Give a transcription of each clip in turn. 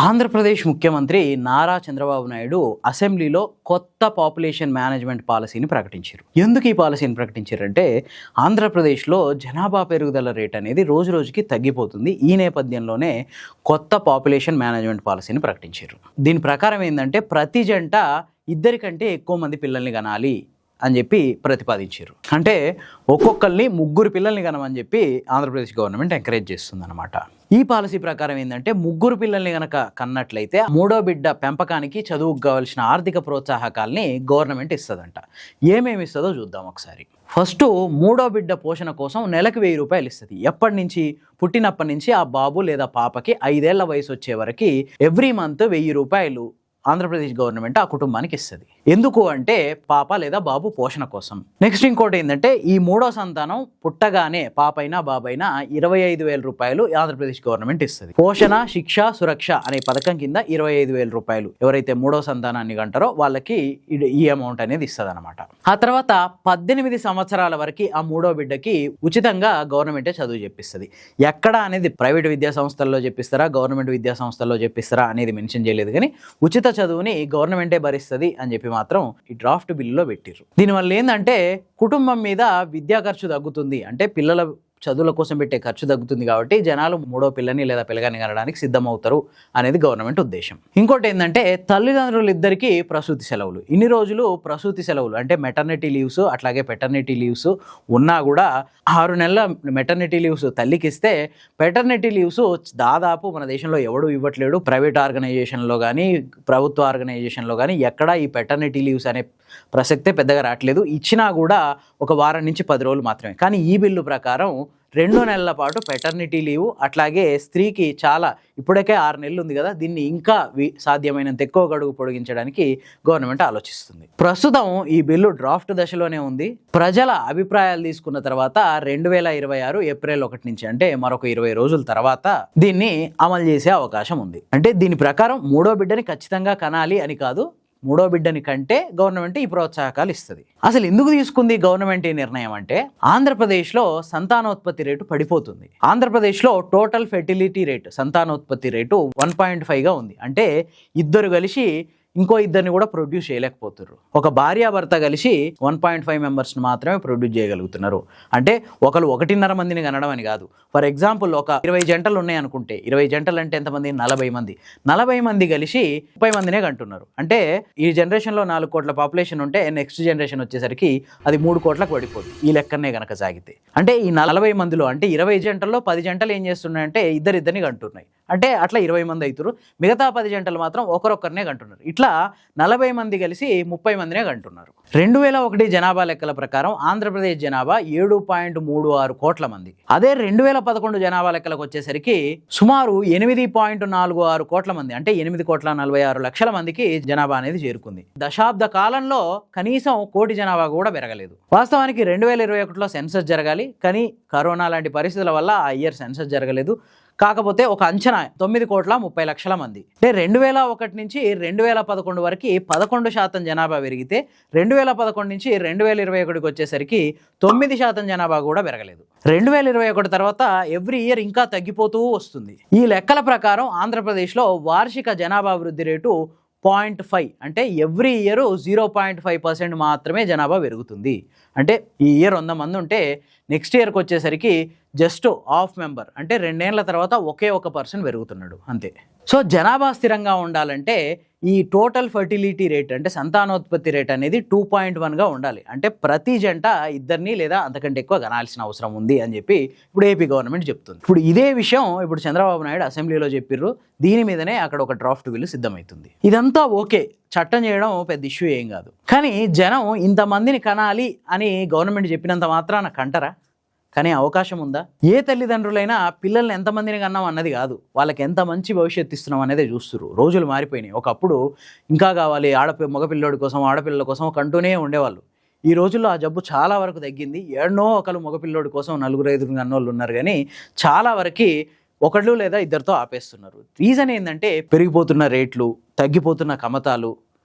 ఆంధ్రప్రదేశ్ ముఖ్యమంత్రి నారా చంద్రబాబు నాయుడు అసెంబ్లీలో కొత్త పాపులేషన్ మేనేజ్మెంట్ పాలసీని ప్రకటించారు. ఎందుకు ఈ పాలసీని ప్రకటించారంటే ఆంధ్రప్రదేశ్లో జనాభా పెరుగుదల రేట్ అనేది రోజు రోజుకి తగ్గిపోతుంది. ఈ నేపథ్యంలోనే కొత్త పాపులేషన్ మేనేజ్మెంట్ పాలసీని ప్రకటించారు. దీని ప్రకారం ఏంటంటే ప్రతి జంట ఇద్దరికంటే ఎక్కువ మంది పిల్లల్ని కనాలి అని చెప్పి ప్రతిపాదించారు. అంటే ఒక్కొక్కరిని 3 పిల్లల్ని కనమని చెప్పి ఆంధ్రప్రదేశ్ గవర్నమెంట్ ఎంకరేజ్ చేస్తుంది అనమాట. ఈ పాలసీ ప్రకారం ఏంటంటే 3 పిల్లల్ని కనుక కన్నట్లయితే 3వ బిడ్డ పెంపకానికి చదువుకు కావాల్సిన ఆర్థిక ప్రోత్సాహకాల్ని గవర్నమెంట్ ఇస్తుందంట. ఏమేమి ఇస్తుందో చూద్దాం ఒకసారి. ఫస్ట్ 3వ బిడ్డ పోషణ కోసం నెలకు 1000 రూపాయలు ఇస్తుంది. ఎప్పటి నుంచి? పుట్టినప్పటి నుంచి ఆ బాబు లేదా పాపకి 5 ఏళ్ల వయసు వచ్చే వరకు ఎవ్రీ మంత్ 1000 రూపాయలు ఆంధ్రప్రదేశ్ గవర్నమెంట్ ఆ కుటుంబానికి ఇస్తుంది. ఎందుకు అంటే పాప లేదా బాబు పోషణ కోసం. నెక్స్ట్ ఇంకోటి ఏంటంటే ఈ 3వ సంతానం పుట్టగానే పాపైనా బాబైనా 25,000 రూపాయలు ఆంధ్రప్రదేశ్ గవర్నమెంట్ ఇస్తుంది. పోషణ శిక్ష సురక్ష అనే పథకం కింద 25,000 రూపాయలు ఎవరైతే 3వ సంతానాన్ని కంటారో వాళ్ళకి ఈ అమౌంట్ అనేది ఇస్తుంది అనమాట. ఆ తర్వాత 18 సంవత్సరాల వరకు ఆ 3వ బిడ్డకి ఉచితంగా గవర్నమెంటే చదువు చెప్పిస్తుంది. ఎక్కడ అనేది ప్రైవేట్ విద్యా సంస్థల్లో చెప్పిస్తారా గవర్నమెంట్ విద్యా సంస్థల్లో చెప్పిస్తారా అనేది మెన్షన్ చేయలేదు, కానీ ఉచిత చదువుని గవర్నమెంటే భరిస్తుంది అని చెప్పి మాత్రం ఈ డ్రాఫ్ట్ బిల్లులో పెట్టిర్రు. దీనివల్ల ఏంటంటే కుటుంబం మీద విద్యా ఖర్చు తగ్గుతుంది, అంటే పిల్లల చదువుల కోసం పెట్టే ఖర్చు తగ్గుతుంది. కాబట్టి జనాలు 3వ పిల్లని లేదా పిల్లగాని కనడానికి సిద్ధమవుతారు అనేది గవర్నమెంట్ ఉద్దేశం. ఇంకోటి ఏంటంటే తల్లిదండ్రులు ఇద్దరికి ప్రసూతి సెలవులు. ఇన్ని రోజులు ప్రసూతి సెలవులు అంటే మెటర్నిటీ లీవ్స్ అట్లాగే పెటర్నిటీ లీవ్స్ ఉన్నా కూడా 6 నెలల మెటర్నిటీ లీవ్స్ తల్లికి ఇస్తే పెటర్నిటీ లీవ్స్ దాదాపు మన దేశంలో ఎవడు ఇవ్వట్లేడు. ప్రైవేట్ ఆర్గనైజేషన్లో కానీ ప్రభుత్వ ఆర్గనైజేషన్లో కానీ ఎక్కడా ఈ పెటర్నిటీ లీవ్స్ అనే ప్రసక్తే పెద్దగా రావట్లేదు. ఇచ్చినా కూడా ఒక వారం నుంచి 10 రోజులు మాత్రమే. కానీ ఈ బిల్లు ప్రకారం 2 నెలల పాటు పెటర్నిటీ లీవ్, అట్లాగే స్త్రీకి చాలా ఇప్పటికే 6 నెలలు ఉంది కదా, దీన్ని ఇంకా సాధ్యమైనంత ఎక్కువ గడువు పొడిగించడానికి గవర్నమెంట్ ఆలోచిస్తుంది. ప్రస్తుతం ఈ బిల్లు డ్రాఫ్ట్ దశలోనే ఉంది. ప్రజల అభిప్రాయాలు తీసుకున్న తర్వాత 2026 ఏప్రిల్ 1 నుంచి అంటే మరొక 20 రోజుల తర్వాత దీన్ని అమలు చేసే అవకాశం ఉంది. అంటే దీని ప్రకారం 3వ బిడ్డని ఖచ్చితంగా కనాలి అని కాదు, 3వ బిడ్డని కంటే గవర్నమెంట్ ఈ ప్రోత్సాహకాలు ఇస్తుంది. అసలు ఎందుకు తీసుకుంది గవర్నమెంట్ ఈ నిర్ణయం అంటే ఆంధ్రప్రదేశ్లో సంతానోత్పత్తి రేటు పడిపోతుంది. ఆంధ్రప్రదేశ్లో టోటల్ ఫెర్టిలిటీ రేట్ సంతానోత్పత్తి రేటు 1.5గా ఉంది. అంటే ఇద్దరు కలిసి ఇంకో ఇద్దరిని కూడా ప్రొడ్యూస్ చేయలేకపోతున్నారు. ఒక భార్యాభర్త కలిసి 1.5 మెంబర్స్ని మాత్రమే ప్రొడ్యూస్ చేయగలుగుతున్నారు. అంటే ఒకరు 1.5 మందిని కనడం అని కాదు. ఫర్ ఎగ్జాంపుల్ ఒక 20 జంటలు ఉన్నాయనుకుంటే 20 జంటలు అంటే ఎంతమంది? 40 మంది. 40 మంది కలిసి 30 మందినే కంటున్నారు. అంటే ఈ జనరేషన్లో 4 కోట్ల పాపులేషన్ ఉంటే నెక్స్ట్ జనరేషన్ వచ్చేసరికి అది 3 కోట్లకు పడిపోతుంది ఈ లెక్కనే కనుక సాగితే. అంటే ఈ 40 మందిలో అంటే 20 జంటల్లో 10 జంటలు ఏం చేస్తున్నాయంటే ఇద్దరిని కంటున్నాయి. అంటే అట్లా 20 మంది అవుతారు. మిగతా 10 జంటలు మాత్రం ఒకరొక్కరినే కంటున్నారు. ఇట్లా 40 మంది కలిసి 30 మందినే కంటున్నారు. 2001 జనాభా లెక్కల ప్రకారం ఆంధ్రప్రదేశ్ జనాభా 7.36 కోట్ల మంది. అదే 2011 జనాభా లెక్కలకు వచ్చేసరికి సుమారు 8.46 కోట్ల మంది, అంటే 8.46 లక్షల మందికి జనాభా అనేది చేరుకుంది. దశాబ్ద కాలంలో కనీసం 1 కోటి జనాభా కూడా పెరగలేదు. వాస్తవానికి 2021లో సెన్సస్ జరగాలి, కానీ కరోనా లాంటి పరిస్థితుల వల్ల ఆ ఇయర్ సెన్సస్ జరగలేదు. కాకపోతే ఒక అంచనా 9,30,00,000 మంది. అంటే 2001 నుంచి 2011 వరకు 11% జనాభా పెరిగితే 2011 నుంచి 2021కి వచ్చేసరికి 9% జనాభా కూడా పెరగలేదు. 2021 తర్వాత ఎవ్రీ ఇయర్ ఇంకా తగ్గిపోతూ వస్తుంది. ఈ లెక్కల ప్రకారం ఆంధ్రప్రదేశ్లో వార్షిక జనాభా వృద్ధి రేటు 0.5, అంటే ఎవ్రీ ఇయర్ 0.5% మాత్రమే జనాభా పెరుగుతుంది. అంటే ఈ ఇయర్ 100 మంది ఉంటే నెక్స్ట్ ఇయర్కి వచ్చేసరికి జస్ట్ హాఫ్ మెంబర్, అంటే 2 ఏళ్ల తర్వాత ఒకే 1% పెరుగుతున్నాడు అంతే. సో జనాభా స్థిరంగా ఉండాలంటే ఈ టోటల్ ఫర్టిలిటీ రేట్ అంటే సంతానోత్పత్తి రేట్ అనేది 2.1గా ఉండాలి. అంటే ప్రతి జంట ఇద్దరిని లేదా అంతకంటే ఎక్కువ కనాల్సిన అవసరం ఉంది అని చెప్పి ఇప్పుడు ఏపీ గవర్నమెంట్ చెప్తుంది. ఇప్పుడు ఇదే విషయం ఇప్పుడు చంద్రబాబు నాయుడు అసెంబ్లీలో చెప్పిర్రు. దీని మీదనే అక్కడ ఒక డ్రాఫ్ట్ బిల్లు సిద్ధమవుతుంది. ఇదంతా ఓకే, చట్టం చేయడం పెద్ద ఇష్యూ ఏం కాదు. కానీ జనం ఇంతమందిని కనాలి అని గవర్నమెంట్ చెప్పినంత మాత్రాన కంటరా? కానీ అవకాశం ఉందా? ఏ తల్లిదండ్రులైనా పిల్లల్ని ఎంతమందిని కన్నాం అన్నది కాదు, వాళ్ళకి ఎంత మంచి భవిష్యత్తు ఇస్తున్నాం అనేదే చూస్తున్నారు. రోజులు మారిపోయినాయి. ఒకప్పుడు ఇంకా కావాలి మగపిల్లోడి కోసం ఆడపిల్లల కోసం కంటూనే ఉండేవాళ్ళు. ఈ రోజుల్లో ఆ జబ్బు చాలా వరకు తగ్గింది. ఎన్నో ఒకరు మగపిల్లోడి కోసం 4-5 కన్నోళ్ళు ఉన్నారు, కానీ చాలా వరకు 1 లేదా 2తో ఆపేస్తున్నారు. రీజన్ ఏంటంటే పెరిగిపోతున్న రేట్లు, తగ్గిపోతున్న కమతాలు,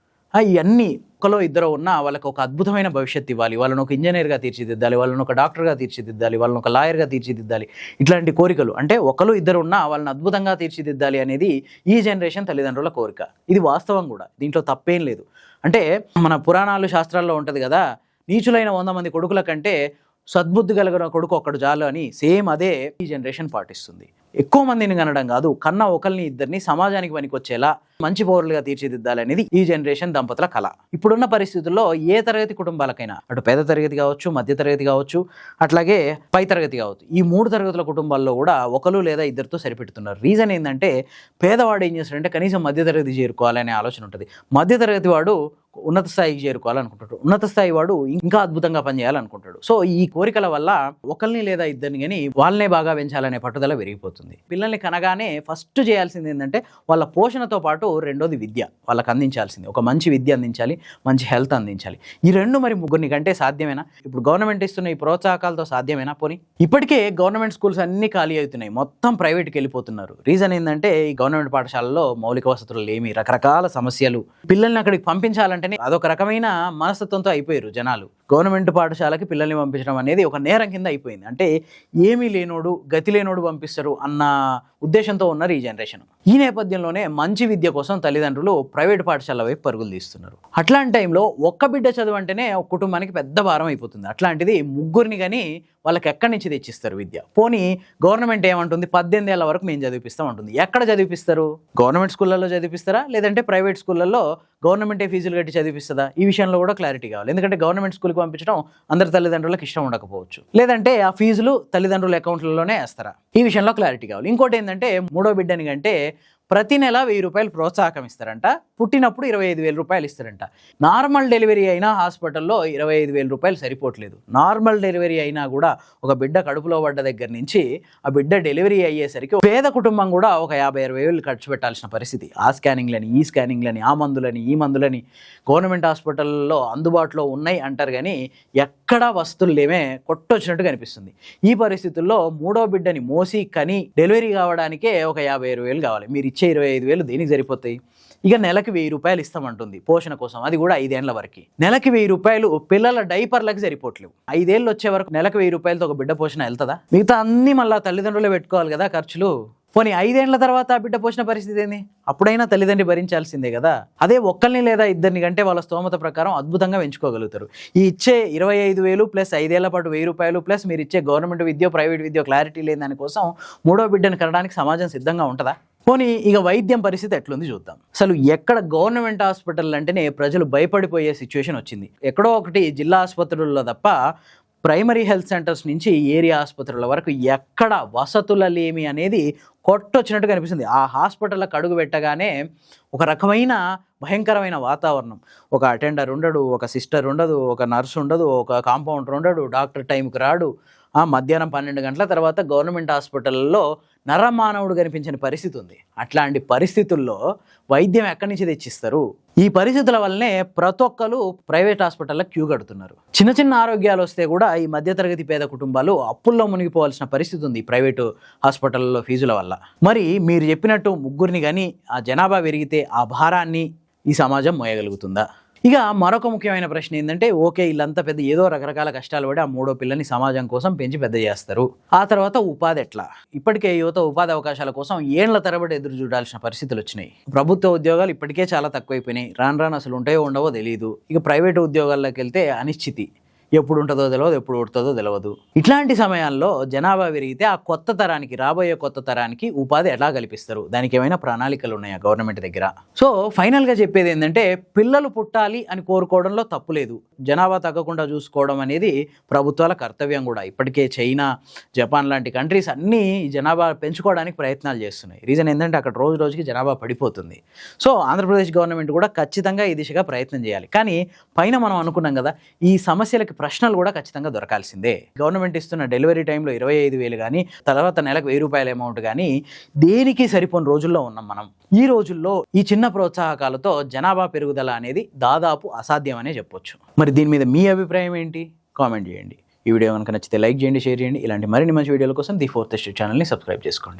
ఇవన్నీ ఒకలో ఇద్దరు ఉన్నా వాళ్ళకి ఒక అద్భుతమైన భవిష్యత్తు ఇవ్వాలి, వాళ్ళని ఒక ఇంజనీర్గా తీర్చిదిద్దాలి, వాళ్ళని ఒక డాక్టర్గా తీర్చిదిద్దాలి, వాళ్ళని ఒక లాయర్గా తీర్చిదిద్దాలి. ఇట్లాంటి కోరికలు అంటే ఒకరు ఇద్దరు ఉన్నా వాళ్ళని అద్భుతంగా తీర్చిదిద్దాలి అనేది ఈ జనరేషన్ తల్లిదండ్రుల కోరిక. ఇది వాస్తవం కూడా, దీంట్లో తప్పేం లేదు. అంటే మన పురాణాలు శాస్త్రాల్లో ఉంటుంది కదా, నీచులైన 100 మంది కొడుకుల కంటే సద్బుద్ధి కలిగిన కొడుకు ఒక్కడు చాలు అని. సేమ్ అదే ఈ జనరేషన్ పాటిస్తుంది. ఎక్కువ మందిని కనడం కాదు, కన్నా ఒకరిని ఇద్దరిని సమాజానికి పనికొచ్చేలా మంచి పౌరులుగా తీర్చిదిద్దాలనేది ఈ జనరేషన్ దంపతుల కళ. ఇప్పుడున్న పరిస్థితుల్లో ఏ తరగతి కుటుంబాలకైనా, అటు పేద తరగతి కావచ్చు, మధ్య తరగతి కావచ్చు, అట్లాగే పై తరగతి కావచ్చు, ఈ 3 తరగతుల కుటుంబాల్లో కూడా ఒకరు లేదా ఇద్దరితో సరిపెడుతున్నారు. రీజన్ ఏంటంటే పేదవాడు ఏం చేస్తాడంటే కనీసం మధ్య తరగతి చేరుకోవాలనే ఆలోచన ఉంటుంది. మధ్య తరగతి వాడు ఉన్నత స్థాయికి చేరుకోవాలనుకుంటాడు, ఉన్నత స్థాయి వాడు ఇంకా అద్భుతంగా పనిచేయాలనుకుంటాడు. సో ఈ కోరికల వల్ల ఒకరిని లేదా ఇద్దరిని కానీ వాళ్ళనే బాగా పెంచాలనే పట్టుదల పెరిగిపోతుంది. పిల్లల్ని కనగానే ఫస్ట్ చేయాల్సింది ఏంటంటే వాళ్ళ పోషణతో పాటు రెండోది విద్య వాళ్ళకి అందించాల్సింది. ఒక మంచి విద్య అందించాలి, మంచి హెల్త్ అందించాలి. ఈ రెండు మరి ముగ్గురిని కంటే సాధ్యమేనా? ఇప్పుడు గవర్నమెంట్ ఇస్తున్న ఈ ప్రోత్సాహకాలతో సాధ్యమేనా? పోనీ ఇప్పటికే గవర్నమెంట్ స్కూల్స్ అన్నీ ఖాళీ అవుతున్నాయి, మొత్తం ప్రైవేట్కి వెళ్ళిపోతున్నారు. రీజన్ ఏంటంటే ఈ గవర్నమెంట్ పాఠశాలలో మౌలిక వసతులు లేమి, రకరకాల సమస్యలు. పిల్లల్ని అక్కడికి పంపించాలంటే అదొక రకమైన మనస్తత్వంతో అయిపోయారు జనాలు. గవర్నమెంట్ పాఠశాలకి పిల్లల్ని పంపించడం అనేది ఒక నేరం కింద అయిపోయింది. అంటే ఏమీ లేనోడు గతి లేనోడు పంపిస్తారు అన్న ఉద్దేశంతో ఉన్నారు ఈ జనరేషన్. ఈ నేపథ్యంలోనే మంచి విద్య కోసం తల్లిదండ్రులు ప్రైవేట్ పాఠశాల వైపు పరుగులు తీస్తున్నారు. అట్లాంటి టైంలో ఒక్క బిడ్డ చదువు అంటేనే ఒక కుటుంబానికి పెద్ద భారం అయిపోతుంది. అట్లాంటిది ముగ్గురిని కానీ వాళ్ళకి ఎక్కడి నుంచి తెచ్చిస్తారు విద్య? పోనీ గవర్నమెంట్ ఏమంటుంది, 18 ఏళ్ల వరకు మేము చదివిపిస్తాం అంటుంది. ఎక్కడ చదివిపిస్తారు? గవర్నమెంట్ స్కూళ్ళల్లో చదివిపిస్తారా, లేదంటే ప్రైవేట్ స్కూళ్ళల్లో గవర్నమెంటే ఫీజులు కట్టి చదివిస్తుందా? ఈ విషయంలో కూడా క్లారిటీ కావాలి. ఎందుకంటే గవర్నమెంట్ స్కూల్కి పంపించడం అందరి తల్లిదండ్రులకు ఇష్టం ఉండకపోవచ్చు, లేదంటే ఆ ఫీజులు తల్లిదండ్రుల అకౌంట్లలోనే వేస్తారా? ఈ విషయంలో క్లారిటీ కావాలి. ఇంకోటి ఏంటంటే మూడో బిడ్డని కంటే ప్రతి నెల 1000 రూపాయలు ప్రోత్సాహకం ఇస్తారంట, పుట్టినప్పుడు 25,000 రూపాయలు ఇస్తారంట. నార్మల్ డెలివరీ అయినా హాస్పిటల్లో 25,000 రూపాయలు సరిపోవట్లేదు. నార్మల్ డెలివరీ అయినా కూడా ఒక బిడ్డ కడుపులో పడ్డ దగ్గర నుంచి ఆ బిడ్డ డెలివరీ అయ్యేసరికి పేద కుటుంబం కూడా ఒక 50,000-60,000 ఖర్చు పెట్టాల్సిన పరిస్థితి. ఆ స్కానింగ్లని, ఈ స్కానింగ్లని, ఆ మందులని, ఈ మందులని గవర్నమెంట్ హాస్పిటల్లో అందుబాటులో ఉన్నాయి అంటారు కానీ ఎక్కడా వస్తువులు లేమే, కొట్టొచ్చినట్టు కనిపిస్తుంది. ఈ పరిస్థితుల్లో మూడో బిడ్డని మోసి కని డెలివరీ కావడానికే ఒక 56,000 కావాలి. మీరు ఇచ్చే 25,000 దేనికి సరిపోతాయి? ఇక నెలకి 1000 రూపాయలు ఇస్తామంటుంది పోషణ కోసం, అది కూడా 5 ఏళ్ల వరకు. నెలకి 1000 రూపాయలు పిల్లల డైపర్లకి సరిపోవట్లేవు. 5 ఏళ్ళు వచ్చే వరకు నెలకు 1000 రూపాయలతో ఒక బిడ్డ పోషణ వెళ్తుందా? మిగతా అన్ని మళ్ళీ తల్లిదండ్రులే పెట్టుకోవాలి కదా ఖర్చులు. పోనీ 5 ఏళ్ల తర్వాత ఆ బిడ్డ పోషణ పరిస్థితి ఏంది? అప్పుడైనా తల్లిదండ్రి భరించాల్సిందే కదా. అదే ఒక్కరిని లేదా ఇద్దరిని కంటే వాళ్ళ స్తోమత ప్రకారం అద్భుతంగా పెంచుకోగలుగుతారు. ఈ ఇచ్చే 25,000 ప్లస్ 5 ఏళ్ల పాటు 1000 రూపాయలు ప్లస్ మీరు ఇచ్చే గవర్నమెంట్ విద్య, ప్రైవేట్ విద్య క్లారిటీ లేని దానికోసం మూడో బిడ్డను కనడానికి సమాజం సిద్ధంగా ఉంటుందా? పోనీ ఇక వైద్యం పరిస్థితి ఎట్లుంది చూద్దాం. అసలు ఎక్కడ గవర్నమెంట్ హాస్పిటల్ అంటేనే ప్రజలు భయపడిపోయే సిచ్యువేషన్ వచ్చింది. ఎక్కడో ఒకటి జిల్లా ఆసుపత్రుల్లో తప్ప ప్రైమరీ హెల్త్ సెంటర్స్ నుంచి ఏరియా ఆసుపత్రుల వరకు ఎక్కడ వసతుల లేమి అనేది కొట్టొచ్చినట్టు కనిపిస్తుంది. ఆ హాస్పిటల్కి అడుగు పెట్టగానే ఒక రకమైన భయంకరమైన వాతావరణం. ఒక అటెండర్ ఉండడు, ఒక సిస్టర్ ఉండదు, ఒక నర్సు ఉండదు, ఒక కాంపౌండర్ ఉండడు, డాక్టర్ టైంకి రాడు. మధ్యాహ్నం 12 గంటల తర్వాత గవర్నమెంట్ హాస్పిటల్లో నరమానవుడు కనిపించిన పరిస్థితి ఉంది. అట్లాంటి పరిస్థితుల్లో వైద్యం ఎక్కడి నుంచి తెచ్చిస్తారు? ఈ పరిస్థితుల వల్లనే ప్రతి ఒక్కరు ప్రైవేట్ హాస్పిటల్లో క్యూ కడుతున్నారు. చిన్న చిన్న ఆరోగ్యాలు వస్తే కూడా ఈ మధ్యతరగతి పేద కుటుంబాలు అప్పుల్లో మునిగిపోవాల్సిన పరిస్థితి ఉంది ప్రైవేటు హాస్పిటల్లో ఫీజుల వల్ల. మరి మీరు చెప్పినట్టు ముగ్గురిని కానీ ఆ జనాభా పెరిగితే ఆ భారాన్ని ఈ సమాజం మోయగలుగుతుందా? ఇక మరొక ముఖ్యమైన ప్రశ్న ఏంటంటే, ఓకే వీళ్ళంతా పెద్ద ఏదో రకరకాల కష్టాలు పడి ఆ మూడో పిల్లని సమాజం కోసం పెంచి పెద్ద చేస్తారు, ఆ తర్వాత ఉపాధి ఎట్లా? ఇప్పటికే యువత ఉపాధి అవకాశాల కోసం ఏళ్ల తరబడి ఎదురు చూడాల్సిన పరిస్థితులు వచ్చినాయి. ప్రభుత్వ ఉద్యోగాలు ఇప్పటికే చాలా తక్కువైపోయినాయి, రాను అసలు ఉంటాయో ఉండవో తెలియదు. ఇక ప్రైవేటు ఉద్యోగాల్లోకి వెళ్తే అనిశ్చితి, ఎప్పుడు ఉంటుందో తెలియదు, ఎప్పుడు ఉడుతుందో తెలియదు. ఇట్లాంటి సమయాల్లో జనాభా పెరిగితే ఆ కొత్త తరానికి, రాబోయే కొత్త తరానికి ఉపాధి ఎలా కల్పిస్తారు? దానికి ఏమైనా ప్రణాళికలు ఉన్నాయా గవర్నమెంట్ దగ్గర? సో ఫైనల్గా చెప్పేది ఏంటంటే, పిల్లలు పుట్టాలి అని కోరుకోవడంలో తప్పు లేదు, జనాభా తగ్గకుండా చూసుకోవడం అనేది ప్రభుత్వాల కర్తవ్యం కూడా. ఇప్పటికే చైనా, జపాన్ లాంటి కంట్రీస్ అన్నీ జనాభా పెంచుకోవడానికి ప్రయత్నాలు చేస్తున్నాయి. రీజన్ ఏంటంటే అక్కడ రోజు రోజుకి జనాభా పడిపోతుంది. సో ఆంధ్రప్రదేశ్ గవర్నమెంట్ కూడా ఖచ్చితంగా ఈ దిశగా ప్రయత్నం చేయాలి. కానీ పైన మనం అనుకున్నాం కదా, ఈ సమస్యలకి ప్రశ్నలు కూడా ఖచ్చితంగా దొరకాల్సిందే. గవర్నమెంట్ ఇస్తున్న డెలివరీ టైంలో 25,000 కానీ, తర్వాత నెలకు 1000 రూపాయల అమౌంట్ కానీ దేనికి సరిపోని రోజుల్లో ఉన్నాం మనం. ఈ రోజుల్లో ఈ చిన్న ప్రోత్సాహకాలతో జనాభా పెరుగుదల అనేది దాదాపు అసాధ్యం అనే చెప్పొచ్చు. మరి దీని మీద మీ అభిప్రాయం ఏంటి? కామెంట్ చేయండి. ఈ వీడియో కనుక నచ్చితే లైక్ చేయండి, షేర్ చేయండి. ఇలాంటి మరిన్ని మంచి వీడియోల కోసం ది ఫోర్త్ ఎస్టేట్ ఛానల్ని సబ్స్క్రైబ్ చేసుకోండి.